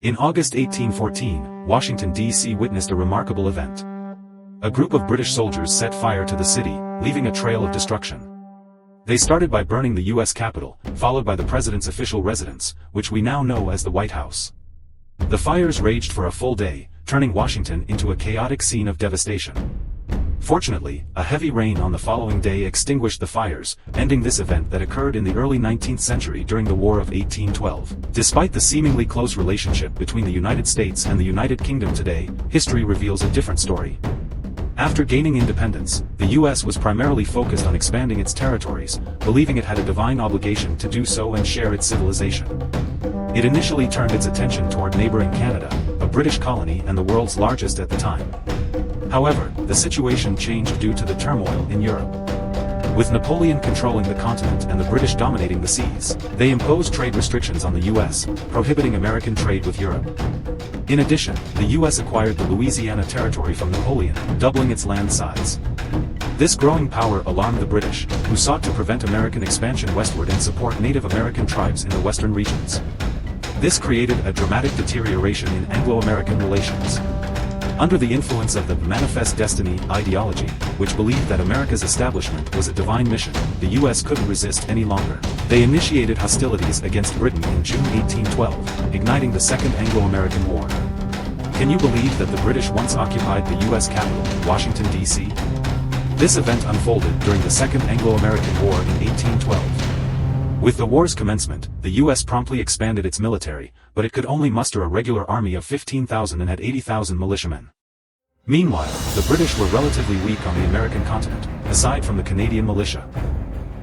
In August 1814, Washington, D.C. witnessed a remarkable event. A group of British soldiers set fire to the city, leaving a trail of destruction. They started by burning the U.S. Capitol, followed by the president's official residence, which we now know as the White House. The fires raged for a full day, turning Washington into a chaotic scene of devastation. Fortunately, a heavy rain on the following day extinguished the fires, ending this event that occurred in the early 19th century during the War of 1812. Despite the seemingly close relationship between the United States and the United Kingdom today, history reveals a different story. After gaining independence, the U.S. was primarily focused on expanding its territories, believing it had a divine obligation to do so and share its civilization. It initially turned its attention toward neighboring Canada, a British colony and the world's largest at the time. However, the situation changed due to the turmoil in Europe. With Napoleon controlling the continent and the British dominating the seas, they imposed trade restrictions on the U.S., prohibiting American trade with Europe. In addition, the U.S. acquired the Louisiana Territory from Napoleon, doubling its land size. This growing power alarmed the British, who sought to prevent American expansion westward and support Native American tribes in the western regions. This created a dramatic deterioration in Anglo-American relations. Under the influence of the Manifest Destiny ideology, which believed that America's establishment was a divine mission, the U.S. couldn't resist any longer. They initiated hostilities against Britain in June 1812, igniting the Second Anglo-American War. Can you believe that the British once occupied the U.S. capital, Washington, D.C.? This event unfolded during the Second Anglo-American War in 1812. With the war's commencement, the U.S. promptly expanded its military, but it could only muster a regular army of 15,000 and had 80,000 militiamen. Meanwhile, the British were relatively weak on the American continent, aside from the Canadian militia.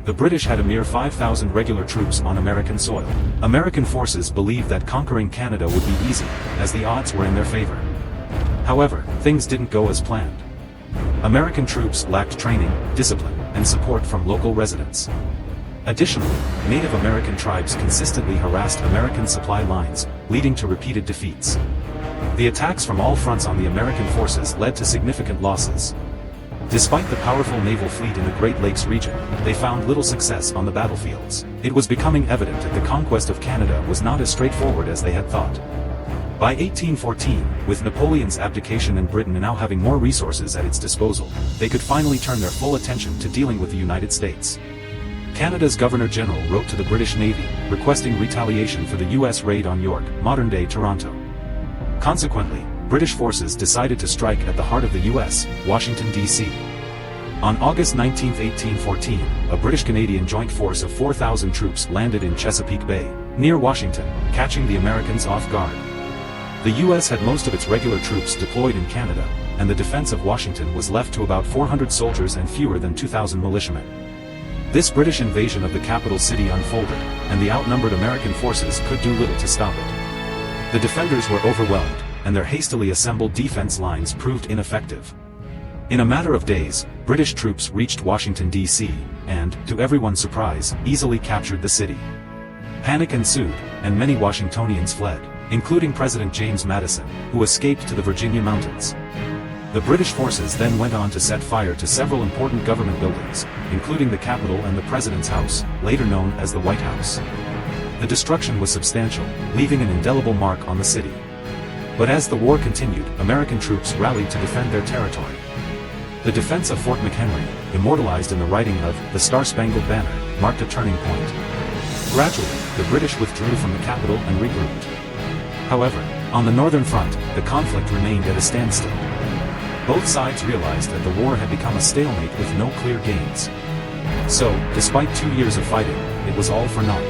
The British had a mere 5,000 regular troops on American soil. American forces believed that conquering Canada would be easy, as the odds were in their favor. However, things didn't go as planned. American troops lacked training, discipline, and support from local residents. Additionally, Native American tribes consistently harassed American supply lines, leading to repeated defeats. The attacks from all fronts on the American forces led to significant losses. Despite the powerful naval fleet in the Great Lakes region, they found little success on the battlefields. It was becoming evident that the conquest of Canada was not as straightforward as they had thought. By 1814, with Napoleon's abdication and Britain now having more resources at its disposal, they could finally turn their full attention to dealing with the United States. Canada's Governor-General wrote to the British Navy, requesting retaliation for the U.S. raid on York, modern-day Toronto. Consequently, British forces decided to strike at the heart of the U.S., Washington, D.C. On August 19, 1814, a British-Canadian joint force of 4,000 troops landed in Chesapeake Bay, near Washington, catching the Americans off guard. The U.S. had most of its regular troops deployed in Canada, and the defense of Washington was left to about 400 soldiers and fewer than 2,000 militiamen. This British invasion of the capital city unfolded, and the outnumbered American forces could do little to stop it. The defenders were overwhelmed, and their hastily assembled defense lines proved ineffective. In a matter of days, British troops reached Washington, D.C., and, to everyone's surprise, easily captured the city. Panic ensued, and many Washingtonians fled, including President James Madison, who escaped to the Virginia mountains. The British forces then went on to set fire to several important government buildings, including the Capitol and the President's House, later known as the White House. The destruction was substantial, leaving an indelible mark on the city. But as the war continued, American troops rallied to defend their territory. The defense of Fort McHenry, immortalized in the writing of The Star-Spangled Banner, marked a turning point. Gradually, the British withdrew from the capital and regrouped. However, on the northern front, the conflict remained at a standstill. Both sides realized that the war had become a stalemate with no clear gains. So, despite 2 years of fighting, it was all for naught.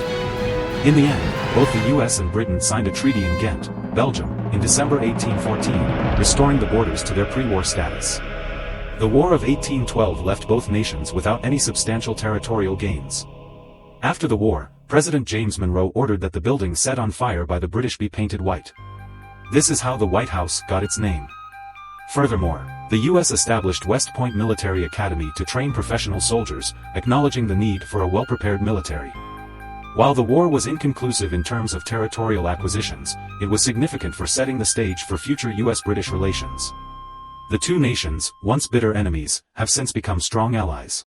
In the end, both the US and Britain signed a treaty in Ghent, Belgium, in December 1814, restoring the borders to their pre-war status. The War of 1812 left both nations without any substantial territorial gains. After the war, President James Monroe ordered that the buildings set on fire by the British be painted white. This is how the White House got its name. Furthermore, the U.S. established West Point Military Academy to train professional soldiers, acknowledging the need for a well-prepared military. While the war was inconclusive in terms of territorial acquisitions, it was significant for setting the stage for future U.S.-British relations. The two nations, once bitter enemies, have since become strong allies.